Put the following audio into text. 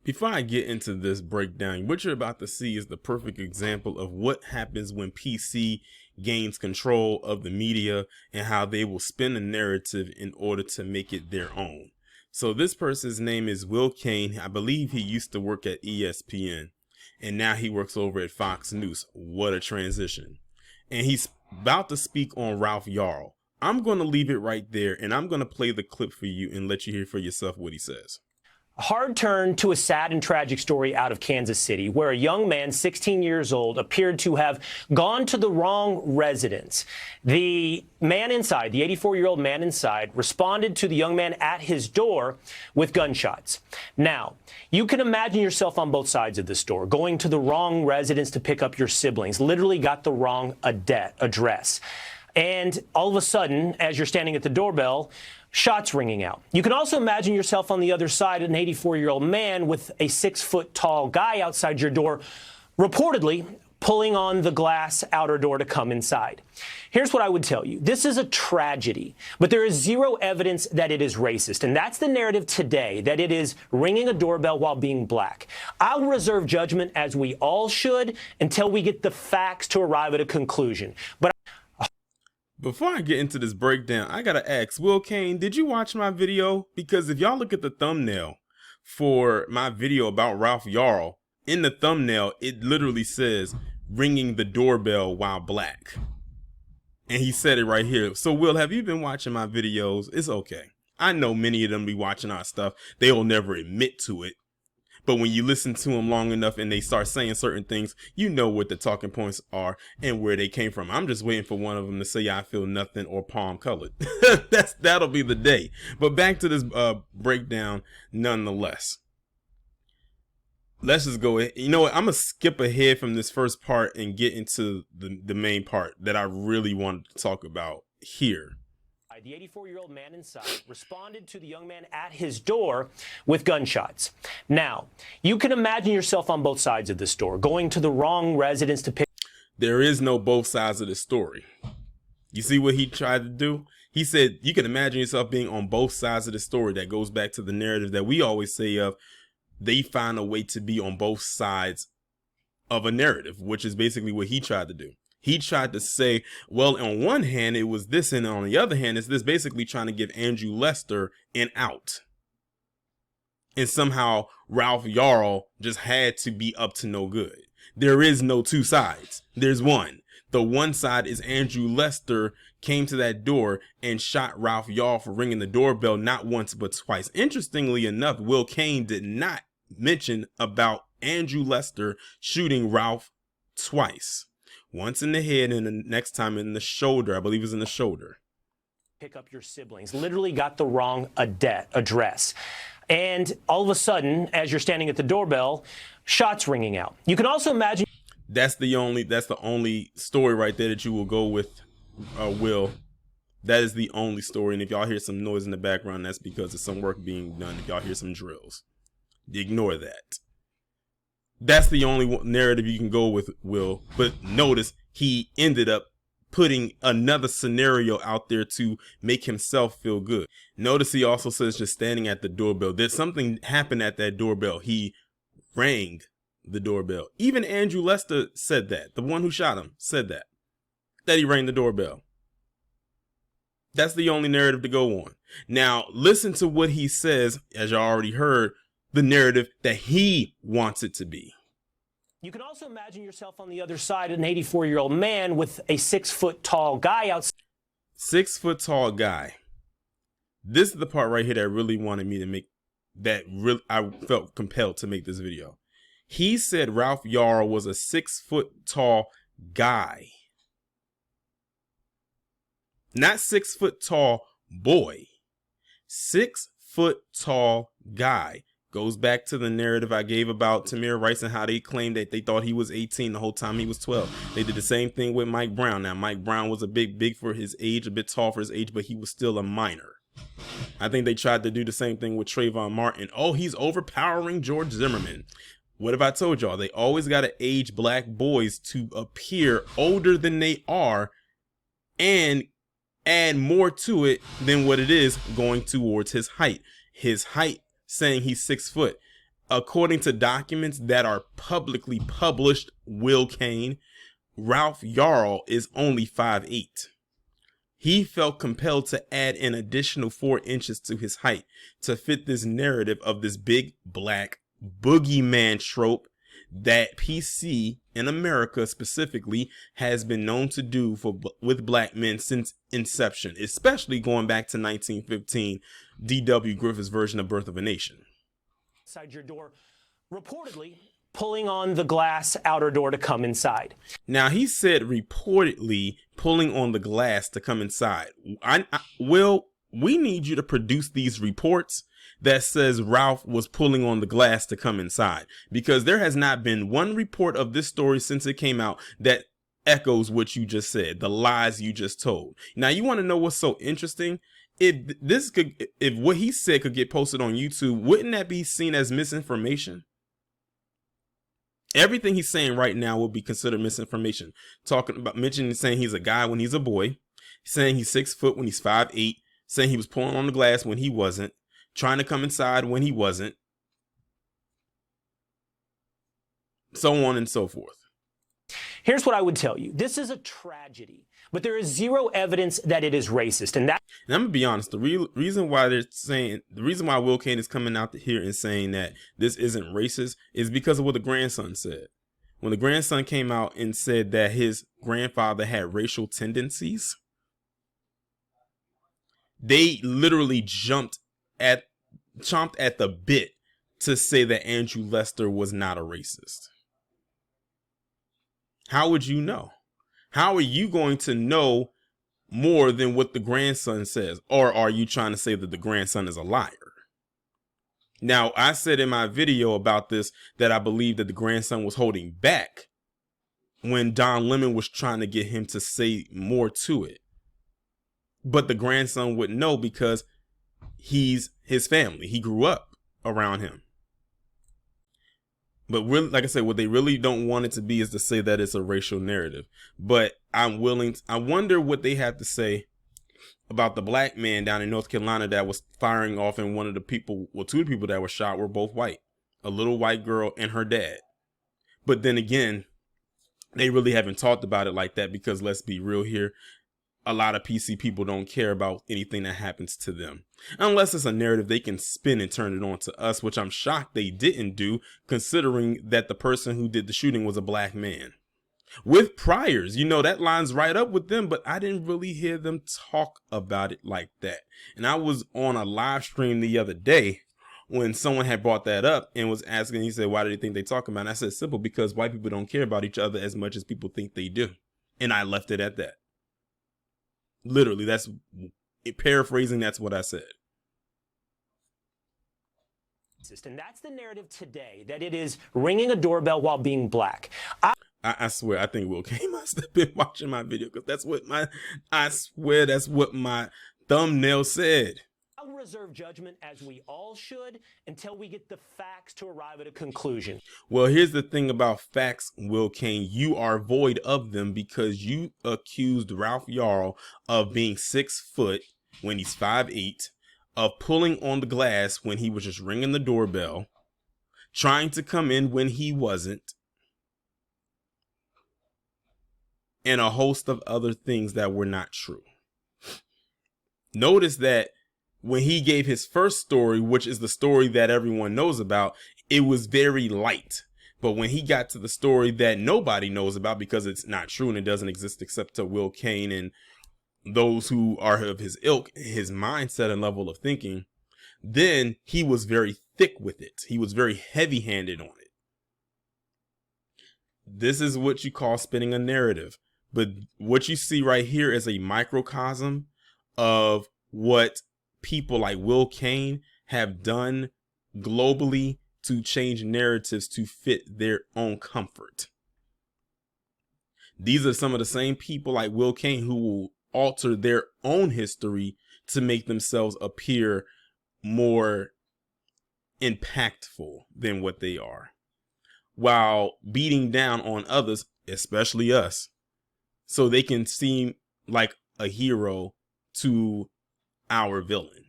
Before I get into this breakdown, what you're about to see is the perfect example of what happens when PC gains control of the media and how they will spin a narrative in order to make it their own. So this person's name is Will Cain. I believe he used to work at ESPN and now he works over at Fox News. What a transition. And he's about to speak on Ralph Yarl. I'm going to leave it right there and I'm going to play the clip for you and let you hear for yourself what he says. A hard turn to a sad and tragic story out of Kansas City, where a young man, 16 years old, appeared to have gone to the wrong residence. The man inside, the 84-year-old man inside, responded to the young man at his door with gunshots. Now, you can imagine yourself on both sides of this door, going to the wrong residence to pick up your siblings, literally got the wrong address. And all of a sudden, as you're standing at the doorbell, shots ringing out. You can also imagine yourself on the other side, an 84-year-old man with a 6-foot-tall guy outside your door, reportedly pulling on the glass outer door to come inside. Here's what I would tell you. This is a tragedy, but there is zero evidence that it is racist. And that's the narrative today, that it is ringing a doorbell while being black. I'll reserve judgment, as we all should, until we get the facts to arrive at a conclusion. But before I get into this breakdown, I gotta ask, Will Cain, did you watch my video? Because if y'all look at the thumbnail for my video about Ralph Yarl, in the thumbnail, it literally says, ringing the doorbell while black. And he said it right here. So Will, have you been watching my videos? It's okay. I know many of them be watching our stuff. They'll never admit to it. But when you listen to them long enough and they start saying certain things, you know what the talking points are and where they came from. I'm just waiting for one of them to say I feel nothing or palm colored. That'll be the day. But back to this breakdown nonetheless. Let's just go ahead. You know what? I'm going to skip ahead from this first part and get into the main part that I really wanted to talk about here. The 84-year-old man inside responded to the young man at his door with gunshots. Now, you can imagine yourself on both sides of this door, going to the wrong residence to pick. There is no both sides of the story. You see what he tried to do? He said you can imagine yourself being on both sides of the story. That goes back to the narrative that we always say of they find a way to be on both sides of a narrative, which is basically what he tried to do. He tried to say, well, on one hand, it was this, and on the other hand, it's this, basically trying to give Andrew Lester an out. And somehow Ralph Yarl just had to be up to no good. There is no two sides. There's one. The one side is Andrew Lester came to that door and shot Ralph Yarl for ringing the doorbell not once but twice. Interestingly enough, Will Cain did not mention about Andrew Lester shooting Ralph twice. Once in the head and the next time in the shoulder. I believe it was in the shoulder. Pick up your siblings. Literally got the wrong address. And all of a sudden, as you're standing at the doorbell, shots ringing out. You can also imagine. That's the only story right there that you will go with, Will. That is the only story. And if y'all hear some noise in the background, that's because there's some work being done. If y'all hear some drills, ignore that. That's the only narrative you can go with, Will. But notice he ended up putting another scenario out there to make himself feel good. Notice he also says just standing at the doorbell. There's something happened at that doorbell. He rang the doorbell. Even Andrew Lester said that. The one who shot him said that he rang the doorbell. That's the only narrative to go on. Now, listen to what he says, as you already heard, the narrative that he wants it to be. You can also imagine yourself on the other side, an 84-year-old man with a 6-foot-tall guy outside. 6-foot-tall guy. This is the part right here that really wanted me to make that really, I felt compelled to make this video. He said Ralph Yarl was a 6-foot-tall guy. Not 6-foot-tall boy. 6-foot-tall guy. Goes back to the narrative I gave about Tamir Rice and how they claimed that they thought he was 18 the whole time he was 12. They did the same thing with Mike Brown. Now, Mike Brown was a big for his age, a bit tall for his age, but he was still a minor. I think they tried to do the same thing with Trayvon Martin. Oh, he's overpowering George Zimmerman. What have I told y'all? They always got to age black boys to appear older than they are and add more to it than what it is going towards his height. His height saying he's 6 foot. according to documents that are publicly published, Will Cain, Ralph Yarl, is only 5'8". He felt compelled to add an additional 4 inches to his height to fit this narrative of this big black boogeyman trope that PC in America specifically has been known to do with black men since inception, especially going back to 1915, D.W. Griffith's version of Birth of a Nation. Inside your door, reportedly pulling on the glass outer door to come inside. Now, he said reportedly pulling on the glass to come inside. Will, we need you to produce these reports that says Ralph was pulling on the glass to come inside, because there has not been one report of this story since it came out that echoes what you just said, the lies you just told. Now, you want to know what's so interesting? If what he said could get posted on YouTube, wouldn't that be seen as misinformation? Everything he's saying right now will be considered misinformation. Saying he's a guy when he's a boy, saying he's 6 foot when he's 5'8", saying he was pulling on the glass when he wasn't, trying to come inside when he wasn't, so on and so forth. Here's what I would tell you. This is a tragedy, but there is zero evidence that it is racist. And I'm going to be honest, the reason why Will Cain is coming out here and saying that this isn't racist is because of what the grandson said. When the grandson came out and said that his grandfather had racial tendencies, they literally chomped at the bit to say that Andrew Lester was not a racist. How would you know? How are you going to know more than what the grandson says? Or are you trying to say that the grandson is a liar? Now, I said in my video about this that I believe that the grandson was holding back when Don Lemon was trying to get him to say more to it. But the grandson wouldn't know because he's his family. He grew up around him. But really, like I said, what they really don't want it to be is to say that it's a racial narrative. But I wonder what they have to say about the black man down in North Carolina that was firing off, and two of the people that were shot were both white. A little white girl and her dad. But then again, they really haven't talked about it like that because, let's be real here, a lot of PC people don't care about anything that happens to them. Unless it's a narrative they can spin and turn it on to us, which I'm shocked they didn't do, considering that the person who did the shooting was a black man. With priors, that lines right up with them, but I didn't really hear them talk about it like that. And I was on a live stream the other day when someone had brought that up and was asking, he said, why do they think they talk about it? And I said, simple, because white people don't care about each other as much as people think they do. And I left it at that. Literally, that's paraphrasing. That's what I said. And that's the narrative today, that it is ringing a doorbell while being black. I swear, I think Will Cain must have been watching my video because that's what my thumbnail said. I'll reserve judgment, as we all should, until we get the facts to arrive at a conclusion. Well, here's the thing about facts, Will Cain. You are void of them because you accused Ralph Yarl of being 6 foot when he's 5'8", of pulling on the glass when he was just ringing the doorbell, trying to come in when he wasn't, and a host of other things that were not true. Notice that when he gave his first story, which is the story that everyone knows about, it was very light. But when he got to the story that nobody knows about because it's not true and it doesn't exist except to Will Cain and those who are of his ilk, his mindset and level of thinking, then he was very thick with it. He was very heavy-handed on it. This is what you call spinning a narrative. But what you see right here is a microcosm of what people like Will Cain have done globally to change narratives to fit their own comfort. These are some of the same people like Will Cain who will alter their own history to make themselves appear more impactful than what they are, while beating down on others, especially us, so they can seem like a hero to our villain.